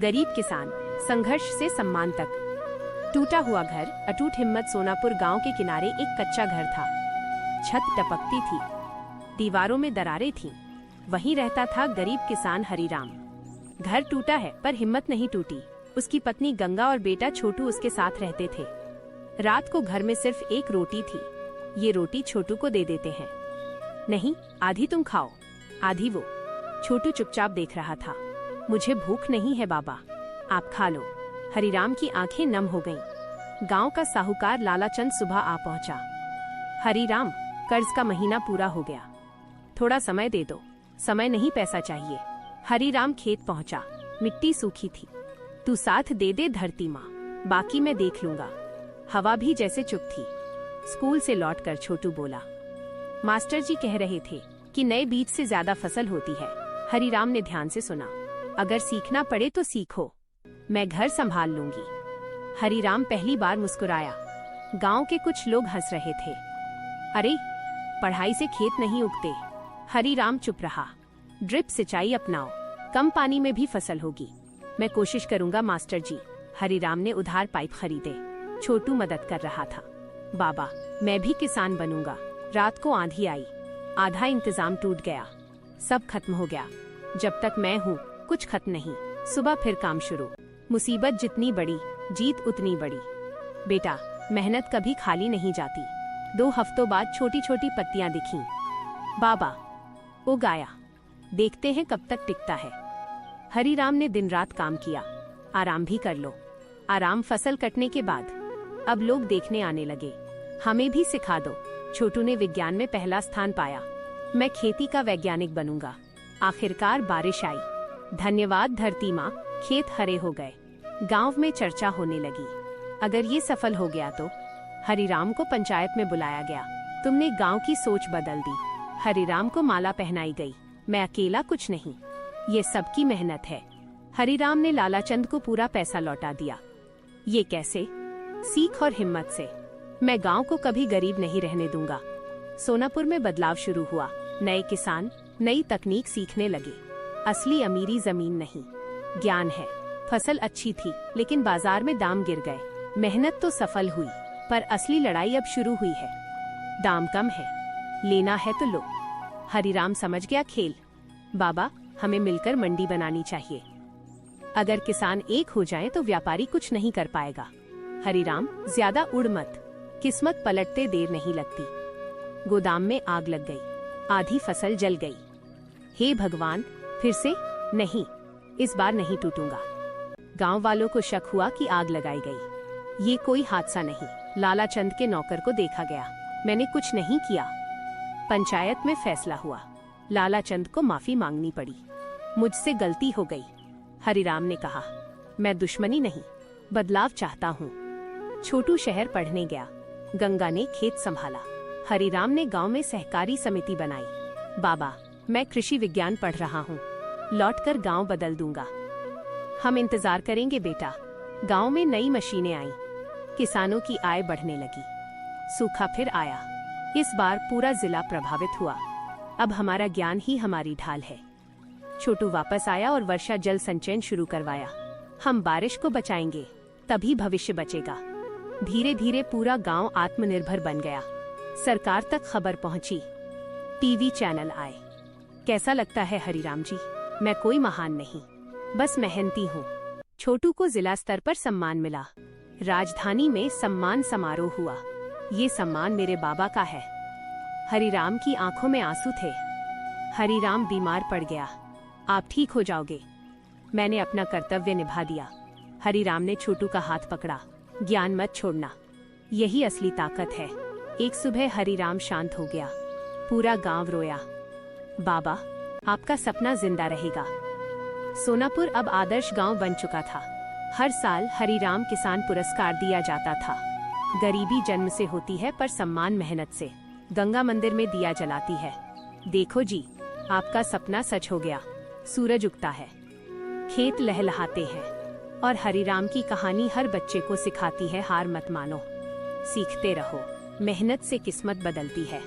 गरीब किसान, संघर्ष से सम्मान तक। टूटा हुआ घर, अटूट हिम्मत। सोनापुर गांव के किनारे एक कच्चा घर था। छत टपकती थी, दीवारों में दरारें थीं। वहीं रहता था गरीब किसान हरिराम। घर टूटा है पर हिम्मत नहीं टूटी। उसकी पत्नी गंगा और बेटा छोटू उसके साथ रहते थे। रात को घर में सिर्फ एक रोटी थी। ये रोटी छोटू को दे देते हैं। नहीं, आधी तुम खाओ, आधी वो। छोटू चुपचाप देख रहा था। मुझे भूख नहीं है बाबा, आप खा लो। हरिराम की आंखें नम हो गईं। गांव का साहूकार लालाचंद सुबह आ पहुंचा। हरिराम, कर्ज का महीना पूरा हो गया, थोड़ा समय दे दो। समय नहीं, पैसा चाहिए। हरिराम खेत पहुंचा। मिट्टी सूखी थी। तू साथ दे दे धरती माँ, बाकी मैं देख लूंगा। हवा भी जैसे चुप थी। स्कूल से लौटकर छोटू बोला, मास्टर जी कह रहे थे कि नए बीज से ज्यादा फसल होती है। हरिराम ने ध्यान से सुना। अगर सीखना पड़े तो सीखो, मैं घर संभाल लूंगी। हरिराम पहली बार मुस्कुराया। गांव के कुछ लोग हंस रहे थे। अरे, पढ़ाई से खेत नहीं उगते। हरिराम चुप रहा। ड्रिप सिंचाई अपनाओ, कम पानी में भी फसल होगी। मैं कोशिश करूंगा मास्टर जी। हरिराम ने उधार पाइप खरीदे। छोटू मदद कर रहा था। बाबा, मैं भी किसान बनूंगा। रात को आंधी आई, आधा इंतजाम टूट गया। सब खत्म हो गया। जब तक मैं हूँ कुछ खत्म नहीं। सुबह फिर काम शुरू। मुसीबत जितनी बड़ी, जीत उतनी बड़ी। बेटा, मेहनत कभी खाली नहीं जाती। 2 हफ्तों बाद छोटी छोटी पत्तियां दिखीं। बाबा, उग आया, देखते हैं कब तक टिकता है। हरिराम ने दिन रात काम किया। आराम भी कर लो। आराम फसल कटने के बाद। अब लोग देखने आने लगे। हमें भी सिखा दो। छोटू ने विज्ञान में पहला स्थान पाया। मैं खेती का वैज्ञानिक बनूंगा। आखिरकार बारिश आई। धन्यवाद धरती माँ, खेत हरे हो गए। गांव में चर्चा होने लगी। अगर ये सफल हो गया तो। हरिराम को पंचायत में बुलाया गया। तुमने गांव की सोच बदल दी। हरिराम को माला पहनाई गई। मैं अकेला कुछ नहीं, ये सबकी मेहनत है। हरिराम ने लालाचंद को पूरा पैसा लौटा दिया। ये कैसे? सीख और हिम्मत से। मैं गांव को कभी गरीब नहीं रहने दूंगा। सोनापुर में बदलाव शुरू हुआ। नए किसान नई तकनीक सीखने लगे। असली अमीरी जमीन नहीं, ज्ञान है। फसल अच्छी थी लेकिन बाजार में दाम गिर गए। मेहनत तो सफल हुई पर असली लड़ाई अब शुरू हुई है। दाम कम है, लेना है तो लो। हरिराम समझ गया खेल। बाबा, हमें मिलकर मंडी बनानी चाहिए। अगर किसान एक हो जाए तो व्यापारी कुछ नहीं कर पाएगा। हरिराम, ज्यादा उड़ मत, किस्मत पलटते देर नहीं लगती। गोदाम में आग लग गई। आधी फसल जल गई। हे भगवान, फिर से? नहीं, इस बार नहीं टूटूंगा। गांव वालों को शक हुआ कि आग लगाई गई। ये कोई हादसा नहीं। लालाचंद के नौकर को देखा गया। मैंने कुछ नहीं किया। पंचायत में फैसला हुआ। लालाचंद को माफी मांगनी पड़ी। मुझसे गलती हो गई। हरिराम ने कहा, मैं दुश्मनी नहीं, बदलाव चाहता हूँ। छोटू शहर पढ़ने गया। गंगा ने खेत संभाला। हरिराम ने गांव में सहकारी समिति बनाई। बाबा, मैं कृषि विज्ञान पढ़ रहा हूँ, लौटकर गांव बदल दूंगा। हम इंतजार करेंगे बेटा। गांव में नई मशीनें आईं। किसानों की आय बढ़ने लगी। सूखा फिर आया। इस बार पूरा जिला प्रभावित हुआ। अब हमारा ज्ञान ही हमारी ढाल है। छोटू वापस आया और वर्षा जल संचयन शुरू करवाया। हम बारिश को बचाएंगे, तभी भविष्य बचेगा। धीरे धीरे पूरा गांव आत्मनिर्भर बन गया। सरकार तक खबर पहुंची। टीवी चैनल आए। कैसा लगता है हरिराम जी? मैं कोई महान नहीं, बस मेहनती हूँ। छोटू को जिला स्तर पर सम्मान मिला। राजधानी में सम्मान समारोह हुआ। ये सम्मान मेरे बाबा का है। हरिराम की आंखों में आंसू थे। हरिराम बीमार पड़ गया। आप ठीक हो जाओगे। मैंने अपना कर्तव्य निभा दिया। हरिराम ने छोटू का हाथ पकड़ा। ज्ञान मत छोड़ना, यही असली ताकत है। एक सुबह हरिराम शांत हो गया। पूरा गांव रोया। बाबा, आपका सपना जिंदा रहेगा। सोनापुर अब आदर्श गांव बन चुका था। हर साल हरिराम किसान पुरस्कार दिया जाता था। गरीबी जन्म से होती है पर सम्मान मेहनत से। गंगा मंदिर में दिया जलाती है। देखो जी, आपका सपना सच हो गया। सूरज उगता है, खेत लहलहाते हैं और हरिराम की कहानी हर बच्चे को सिखाती है, हार मत मानो, सीखते रहो। मेहनत से किस्मत बदलती है।